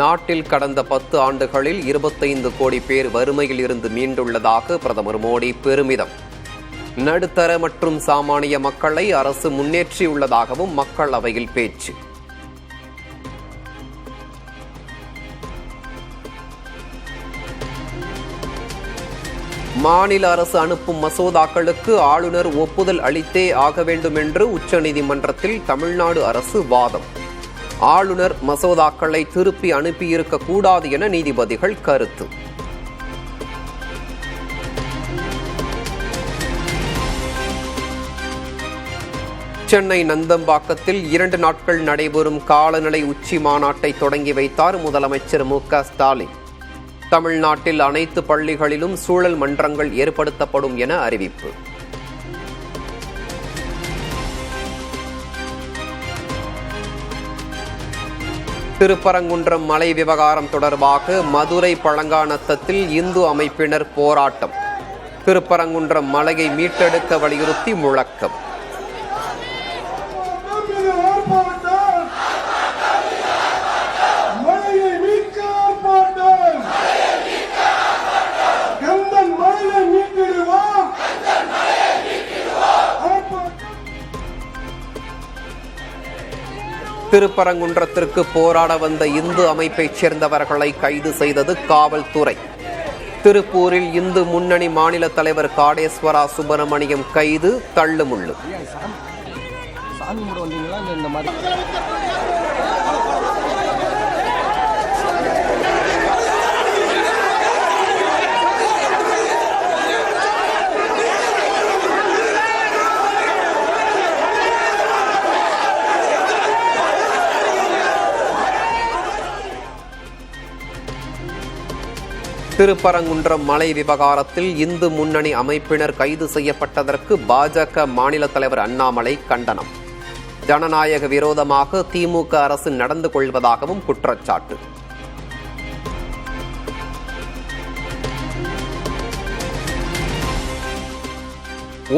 நாட்டில் கடந்த 10 ஆண்டுகளில் 25 கோடி பேர் வறுமையில் இருந்து மீண்டுள்ளதாக பிரதமர் மோடி பெருமிதம். நடுத்தர மற்றும் சாமானிய மக்களை அரசு முன்னேற்றியுள்ளதாகவும் மக்களவையில் பேச்சு. மாநில அரசு அனுப்பும் மசோதாக்களுக்கு ஆளுநர் ஒப்புதல் அளித்தே ஆக வேண்டும் என்று உச்சநீதிமன்றத்தில் தமிழ்நாடு அரசு வாதம். ஆளுநர் மசோதாக்களை திருப்பி அனுப்பியிருக்க கூடாது என நீதிபதிகள் கருத்து. சென்னை நந்தம்பாக்கத்தில் 2 நாட்கள் நடைபெறும் காலநிலை உச்சி மாநாட்டை தொடங்கி வைத்தார் முதலமைச்சர் மு.க. ஸ்டாலின். தமிழ்நாட்டில் அனைத்து பள்ளிகளிலும் சூழல் மன்றங்கள் ஏற்படுத்தப்படும் என அறிவிப்பு. திருப்பரங்குன்றம் மலை விவகாரம் தொடர்பாக மதுரை பழங்காநத்தத்தில் இந்து அமைப்பினர் போராட்டம். திருப்பரங்குன்றம் மலையை மீட்டெடுக்க வலியுறுத்தி முழக்கம். திருப்பரங்குன்றத்திற்கு போராட வந்த இந்து அமைப்பைச் சேர்ந்தவர்களை கைது செய்தது காவல்துறை. திருப்பூரில் இந்து முன்னணி மாநில தலைவர் காடேஸ்வரா சுப்பிரமணியம் கைது, தள்ளுமுள்ளு. திருப்பரங்குன்றம் மலை விவகாரத்தில் இந்து முன்னணி அமைப்பினர் கைது செய்யப்பட்டதற்கு பாஜக மாநில தலைவர் அண்ணாமலை கண்டனம். ஜனநாயக விரோதமாக திமுக அரசு நடந்து கொள்வதாகவும் குற்றச்சாட்டு.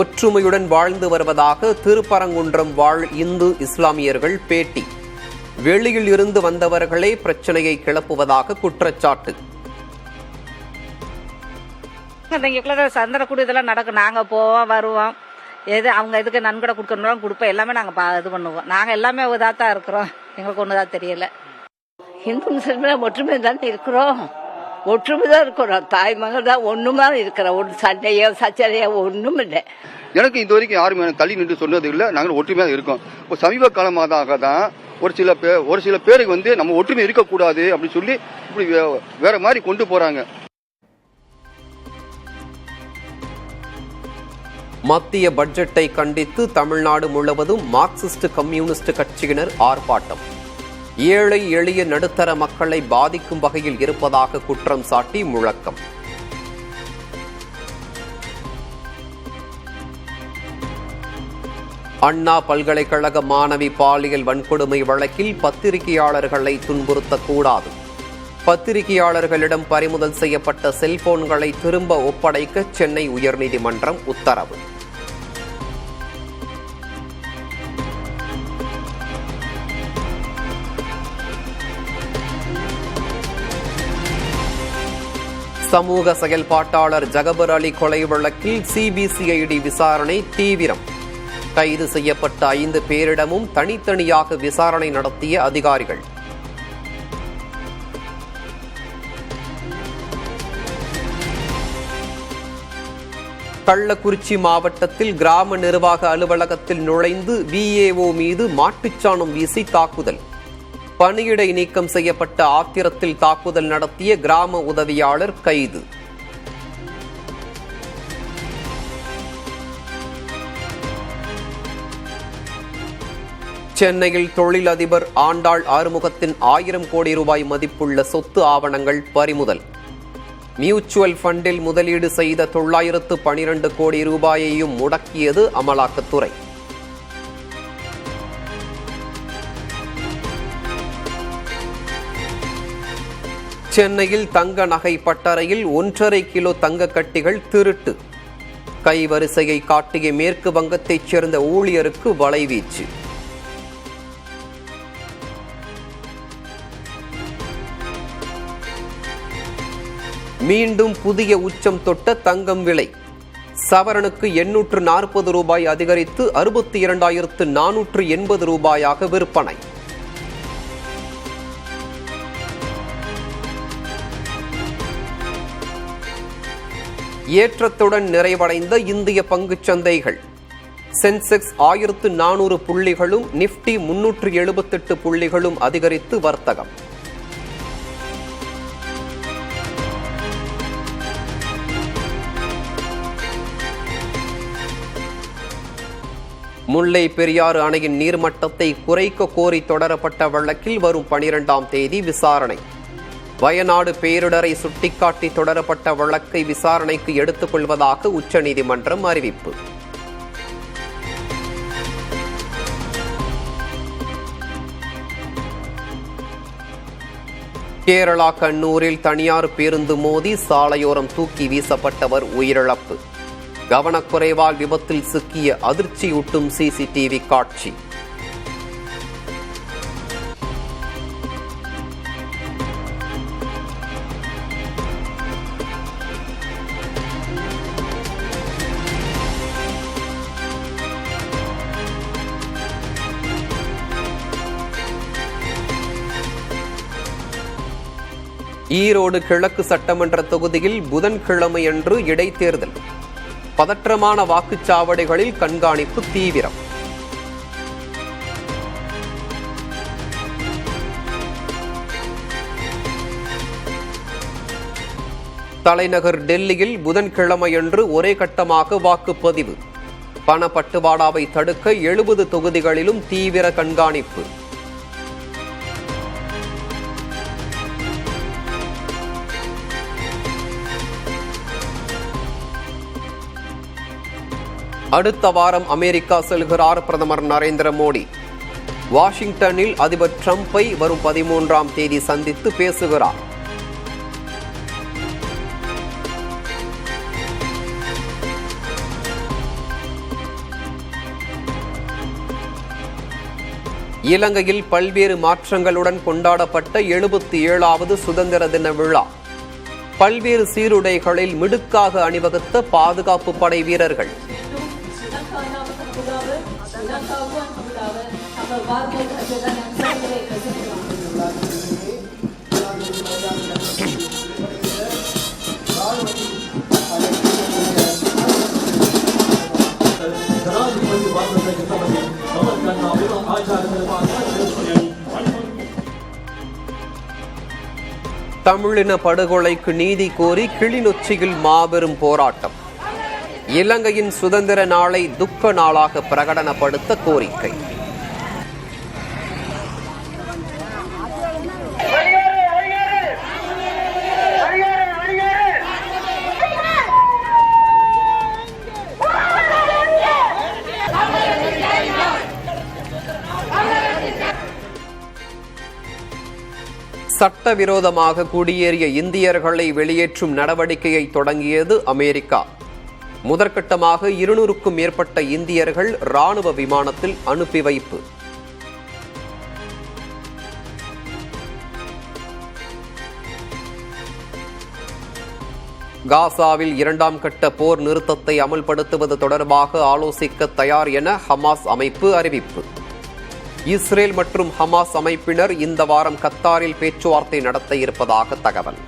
ஒற்றுமையுடன் வாழ்ந்து வருவதாக திருப்பரங்குன்றம் வாழ் இந்து இஸ்லாமியர்கள் பேட்டி. வெளியில் இருந்து வந்தவர்களே பிரச்சனையை கிளப்புவதாக குற்றச்சாட்டு. சந்தனக்கூடு இதெல்லாம் நடக்கும். நாங்கள் போவோம் வருவோம். எது அவங்க எதுக்கு நன்கொடை கொடுக்கணும் கொடுப்போம். எல்லாமே நாங்கள் இது பண்ணுவோம். நாங்கள் எல்லாமே இதாக தான் இருக்கிறோம். எங்களுக்கு ஒன்று தான் தெரியல. இந்து முஸ்லீம் ஒற்றுமை தானே இருக்கிறோம். ஒற்றுமை தான் இருக்கிறோம். தாய்மகள் தான் ஒன்றுமா இருக்கிறோம். ஒரு சண்டையோ சச்சரையோ ஒன்றும் இல்லை. எனக்கு இது வரைக்கும் யாரும் எனக்கு தள்ளி நின்று சொன்னது இல்லை. நாங்கள் ஒற்றுமையாக இருக்கோம். இப்போ சமீப காலமாக தான் ஒரு சில பேருக்கு வந்து நம்ம ஒற்றுமை இருக்கக்கூடாது அப்படின்னு சொல்லி இப்படி வேற மாதிரி கொண்டு போறாங்க. மத்திய பட்ஜெட்டை கண்டித்து தமிழ்நாடு முழுவதும் மார்க்சிஸ்ட் கம்யூனிஸ்ட் கட்சியினர் ஆர்ப்பாட்டம். ஏழை எளிய நடுத்தர மக்களை பாதிக்கும் வகையில் இருப்பதாக குற்றம் சாட்டி முழக்கம். அண்ணா பல்கலைக்கழக மாணவி பாலியல் வன்கொடுமை வழக்கில் பத்திரிகையாளர்களை துன்புறுத்தக்கூடாது. பத்திரிகையாளர்களிடம் பறிமுதல் செய்யப்பட்ட செல்போன்களை திரும்ப ஒப்படைக்க சென்னை உயர்நீதிமன்றம் உத்தரவு. சமூக செயல்பாட்டாளர் ஜகபர் அலி கொலை வழக்கில் சிபிசிஐடி விசாரணை தீவிரம். கைது செய்யப்பட்ட 5 பேரிடமும் தனித்தனியாக விசாரணை நடத்திய அதிகாரிகள். கள்ளக்குறிச்சி மாவட்டத்தில் கிராம நிர்வாக அலுவலகத்தில் நுழைந்து விஏஓ மீது மாட்டுச்சாணம் வீசி தாக்குதல். பணியிடை நீக்கம் செய்யப்பட்ட ஆத்திரத்தில் தாக்குதல் நடத்திய கிராம உதவியாளர் கைது. சென்னையில் தொழிலதிபர் ஆண்டாள் ஆறுமுகத்தின் 1000 கோடி ரூபாய் மதிப்புள்ள சொத்து ஆவணங்கள் பறிமுதல். மியூச்சுவல் ஃபண்டில் முதலீடு செய்த 912 கோடி ரூபாயையும் முடக்கியது அமலாக்கத்துறை. சென்னையில் தங்க நகை பட்டறையில் 1.5 கிலோ தங்க கட்டிகள் திருட்டு. கைவரிசையை காட்டிய மேற்கு வங்கத்தைச் சேர்ந்த ஊழியருக்கு வலைவீச்சு. மீண்டும் புதிய உச்சம் தொட்ட தங்கம் விலை. சவரனுக்கு 840 ரூபாய் அதிகரித்து 62,480 ரூபாயாக விற்பனை. ஏற்றத்துடன் நிறைவடைந்த இந்திய பங்குச் சந்தைகள். சென்செக்ஸ் 1400 புள்ளிகளும் நிப்டி 378 புள்ளிகளும் அதிகரித்து வர்த்தகம். முல்லை பெரியாறு அணையின் நீர்மட்டத்தை குறைக்க கோரி தொடரப்பட்ட வழக்கில் வரும் 12ஆம் தேதி விசாரணை. வயநாடு பேரிடரை சுட்டிக்காட்டி தொடரப்பட்ட வழக்கை விசாரணைக்கு எடுத்துக் கொள்வதாக உச்சநீதிமன்றம் அறிவிப்பு. கேரளா கண்ணூரில் தனியார் பேருந்து மோதி சாலையோரம் தூக்கி வீசப்பட்டவர் உயிரிழப்பு. கவனக்குறைவால் விபத்தில் சிக்கிய அதிர்ச்சியூட்டும் சிசிடிவி காட்சி. ஈரோடு கிழக்கு சட்டமன்ற தொகுதியில் புதன்கிழமையன்று இடைத்தேர்தல். பதற்றமான வாக்குச்சாவடிகளில் கண்காணிப்பு தீவிரம். தலைநகர் டெல்லியில் புதன்கிழமையன்று ஒரே கட்டமாக வாக்குப்பதிவு. பணப்பட்டுவாடாவை தடுக்க 70 தொகுதிகளிலும் தீவிர கண்காணிப்பு. அடுத்த வாரம் அமெரிக்கா செல்கிறார் பிரதமர் நரேந்திர மோடி. வாஷிங்டனில் அதிபர் டிரம்பை வரும் 13ஆம் தேதி சந்தித்து பேசுகிறார். இலங்கையில் பல்வேறு மாற்றங்களுடன் கொண்டாடப்பட்ட 77வது சுதந்திர தின விழா. பல்வேறு சீருடைகளில் மிடுக்காக அணிவகுத்த பாதுகாப்பு படை வீரர்கள். தமிழின படுகொலைக்கு நீதி கோரி கிளிநொச்சியில் மாபெரும் போராட்டம். இலங்கையின் சுதந்திர நாளை துக்க நாளாக பிரகடனப்படுத்த கோரிக்கை. சட்டவிரோதமாக குடியேறிய இந்தியர்களை வெளியேற்றும் நடவடிக்கையை தொடங்கியது அமெரிக்கா. முதற்கட்டமாக 200க்கும் மேற்பட்ட இந்தியர்கள் ராணுவ விமானத்தில் அனுப்பி வைப்பு. காசாவில் 2ஆம் கட்ட போர் நிறுத்தத்தை அமல்படுத்துவது தொடர்பாக ஆலோசிக்க தயார் என ஹமாஸ் அமைப்பு அறிவிப்பு. இஸ்ரேல் மற்றும் ஹமாஸ் அமைப்பினர் இந்த வாரம் கத்தாரில் பேச்சுவார்த்தை நடத்த இருப்பதாக தகவல்.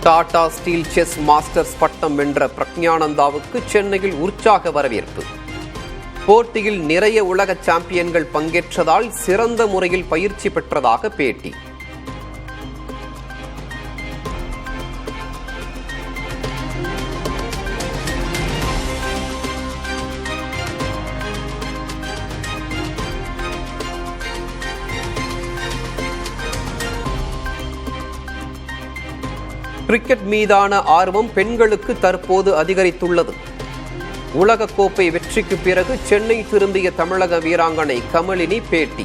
டாடா ஸ்டீல் செஸ் மாஸ்டர்ஸ் பட்டம் வென்ற பிரக்ஞானந்தாவுக்கு சென்னையில் உற்சாக வரவேற்பு. போட்டியில் நிறைய உலக சாம்பியன்கள் பங்கேற்றதால் சிறந்த முறையில் பயிற்சி பெற்றதாக பேட்டி. கிரிக்கெட் மீதான ஆர்வம் பெண்களுக்கு தற்போது அதிகரித்துள்ளது. உலகக்கோப்பை வெற்றிக்கு பிறகு சென்னை திரும்பிய தமிழக வீராங்கனை கமலினி பேட்டி.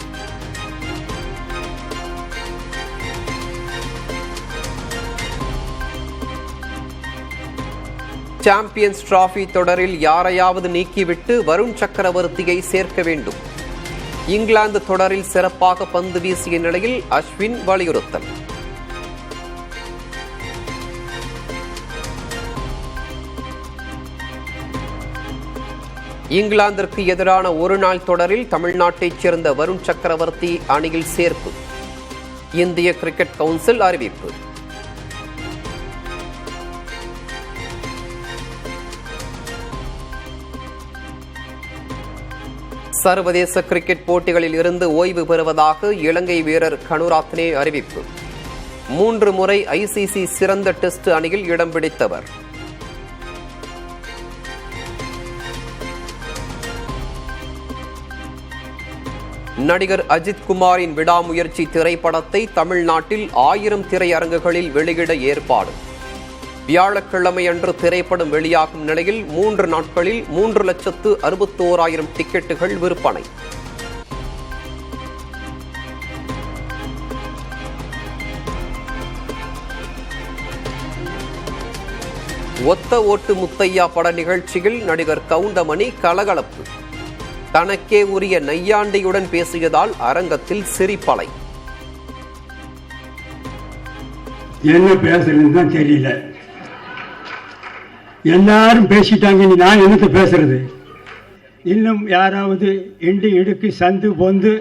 சாம்பியன்ஸ் டிராபி தொடரில் யாரையாவது நீக்கிவிட்டு வருண் சக்கரவர்த்தியை சேர்க்க வேண்டும். இங்கிலாந்து தொடரில் சிறப்பாக பந்து வீசிய நிலையில் அஸ்வின் வலியுறுத்தல். இங்கிலாந்திற்கு எதிரான ஒருநாள் தொடரில் தமிழ்நாட்டைச் சேர்ந்த வருண் சக்கரவர்த்தி அணியில் சேர்ப்பு. இந்திய கிரிக்கெட் கவுன்சில் அறிவிப்பு. சர்வதேச கிரிக்கெட் போட்டிகளில் இருந்து ஓய்வு பெறுவதாக இலங்கை வீரர் கனுராத்னே அறிவிப்பு. 3 முறை ICC சிறந்த டெஸ்ட் அணியில் இடம் பிடித்தவர். நடிகர் அஜித் குமாரின் விடாமுயற்சி திரைப்படத்தை தமிழ்நாட்டில் 1000 திரையரங்குகளில் வெளியிட ஏற்பாடு. வியாழக்கிழமை அன்று திரைப்படம் வெளியாகும் நிலையில் 3 நாட்களில் 3,61,000 டிக்கெட்டுகள் விற்பனை. ஒத்த ஓட்டு முத்தையா பட நிகழ்ச்சியில் நடிகர் கவுண்டமணி கலகலப்பு. தனக்கே உரிய நையாண்டியுடன் பேசியதால் அரங்கத்தில் சிரிப்பலை. என்ன பேசுறதுன்னு தெரியல. எல்லாரும் பேசிட்டாங்க, நான் என்னத்தை பேசுறது? இன்னும் யாராவது இண்டு இடுக்கு சந்து பொந்து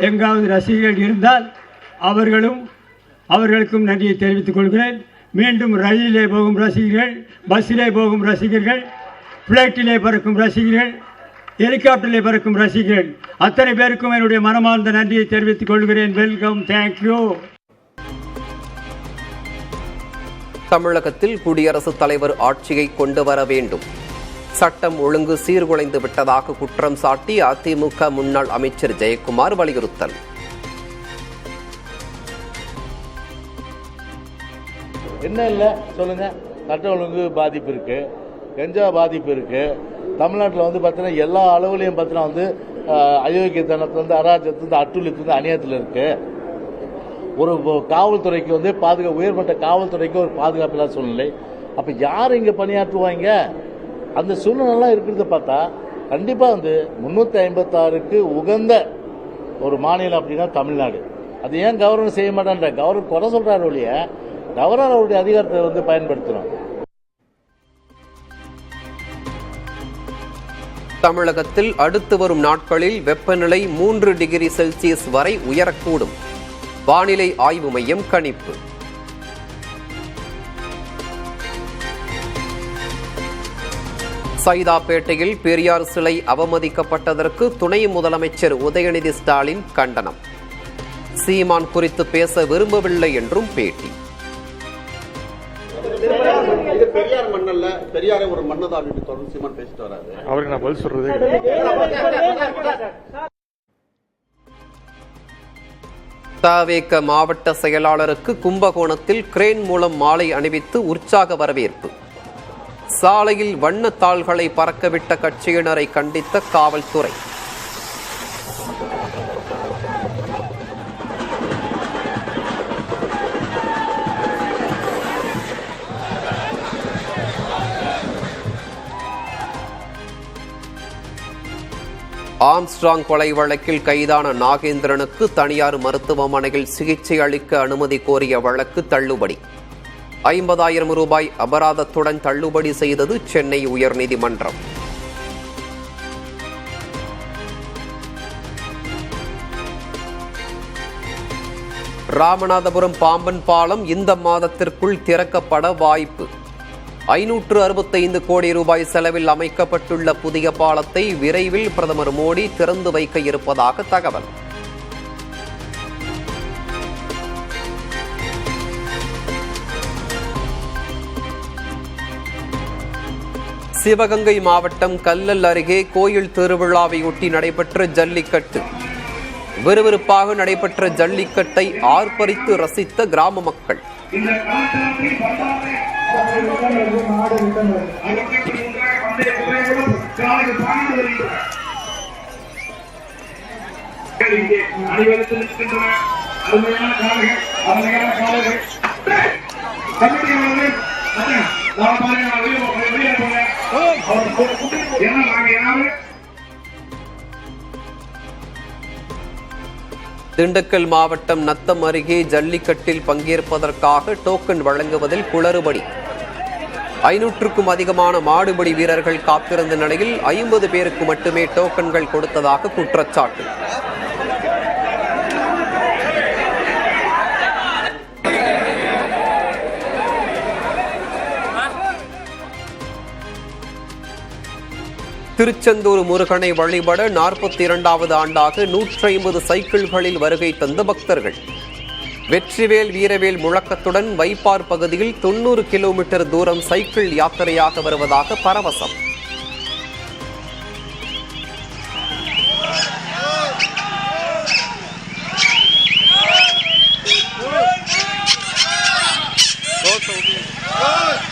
எங்காவது ரசிகர்கள் இருந்தால் அவர்களுக்கும் நன்றியை தெரிவித்துக் கொள்கிறேன். மீண்டும் ரயிலே போகும் ரசிகர்கள், பஸ்ஸிலே போகும் ரசிகர்கள், பிளைட்டிலே பறக்கும் ரசிகர்கள், ஹெலிகாப்டரில் பறக்கும் ரசிகர்கள் அத்தனை பேருக்கும் என்னுடைய மனமார்ந்த நன்றியை தெரிவித்துக் கொள்கிறேன். Welcome, thank you. தமிழகத்தில் குடியரசுத் தலைவர் ஆட்சியை கொண்டு வர வேண்டும். சட்டம் ஒழுங்கு சீர்குலைந்து விட்டதாக குற்றம் சாட்டி அதிமுக முன்னாள் அமைச்சர் ஜெயக்குமார் வலியுறுத்தல். என்ன இல்லை சொல்லுங்க, சட்டம் ஒழுங்கு பாதிப்பு இருக்கு, கஞ்சா பாதிப்பு இருக்கு. தமிழ்நாட்டில் வந்து பார்த்தீங்கன்னா எல்லா அளவுலையும் பார்த்தீங்கன்னா வந்து அயோக்கியத்தனத்துலேருந்து அராஜகத்துலேருந்து அட்டுழியத்துலேருந்து அநியாயத்தில் இருக்கு. ஒரு காவல்துறைக்கு வந்து உயர்மட்ட காவல்துறைக்கு ஒரு பாதுகாப்பு இல்லாத சூழ்நிலை. அப்போ யார் இங்கே பணியாற்றுவாங்க? அந்த சூழ்நிலைலாம் இருக்கிறத பார்த்தா கண்டிப்பாக வந்து 356க்கு உகந்த ஒரு மாநிலம் அப்படின்னா தமிழ்நாடு. அது ஏன் கவர்னர் செய்ய மாட்டேன்ற கவர்னர் குறை சொல்கிறார் ஒழிய கவர்னர் அவருடைய அதிகாரத்தை வந்து பயன்படுத்தணும். தமிழகத்தில் அடுத்து வரும் நாட்களில் வெப்பநிலை 3 டிகிரி செல்சியஸ் வரை உயரக்கூடும். வானிலை ஆய்வு மையம் கணிப்பு. சைதாப்பேட்டையில் பெரியார் சிலை அவமதிக்கப்பட்டதற்கு துணை முதலமைச்சர் உதயநிதி ஸ்டாலின் கண்டனம். சீமான் குறித்து பேச விரும்பவில்லை என்றும் பேட்டி. பெரியார் மண்ணல்ல, பெரியாரே ஒரு மண்ணதான் அப்படின்னு தொடர்ந்து சீமான் பேசிட்டு வராரு. அவருக்கு நான் பதில் சொல்றது. தவேக மாவட்ட செயலாளருக்கு கும்பகோணத்தில் கிரேன் மூலம் மாலை அணிவித்து உற்சாக வரவேற்பு. சாலையில் வண்ணத்தாள்களை பறக்கவிட்ட கட்சியினரை கண்டித்த காவல்துறை. ஆம்ஸ்ட்ராங் கொலை வழக்கில் கைதான நாகேந்திரனுக்கு தனியார் மருத்துவமனையில் சிகிச்சை அளிக்க அனுமதி கோரிய வழக்கு தள்ளுபடி. 50,000 ரூபாய் அபராதத்துடன் தள்ளுபடி செய்தது சென்னை உயர்நீதிமன்றம். ராமநாதபுரம் பாம்பன் பாலம் இந்த மாதத்திற்குள் திறக்கப்பட வாய்ப்பு. 565 கோடி ரூபாய் செலவில் அமைக்கப்பட்டுள்ள புதிய பாலத்தை விரைவில் பிரதமர் மோடி திறந்து வைக்க இருப்பதாக தகவல். சிவகங்கை மாவட்டம் கல்லல் அருகே கோயில் திருவிழாவையொட்டி நடைபெற்ற ஜல்லிக்கட்டு. விறுவிறுப்பாக நடைபெற்ற ஜல்லிக்கட்டை ஆர்ப்பரித்து ரசித்த கிராம மக்கள். திண்டுக்கல் மாவட்டம் நத்தம் அருகே ஜல்லிக்கட்டில் பங்கேற்பதற்காக டோக்கன் வழங்குவதில் குளறுபடி. 500க்கும் அதிகமான மாடுபிடி வீரர்கள் காத்திருந்த நிலையில் 50 பேருக்கு மட்டுமே டோக்கன்கள் கொடுத்ததாக குற்றச்சாட்டு. திருச்செந்தூர் முருகனை வழிபட 42வது ஆண்டாக 150 சைக்கிள்களில் வருகை தந்த பக்தர்கள். வெற்றிவேல் வீரவேல் முழக்கத்துடன் வைப்பார் பகுதியில் 90 கிலோமீட்டர் தூரம் சைக்கிள் யாத்திரையாக வருவதாக பரவசம். Oh!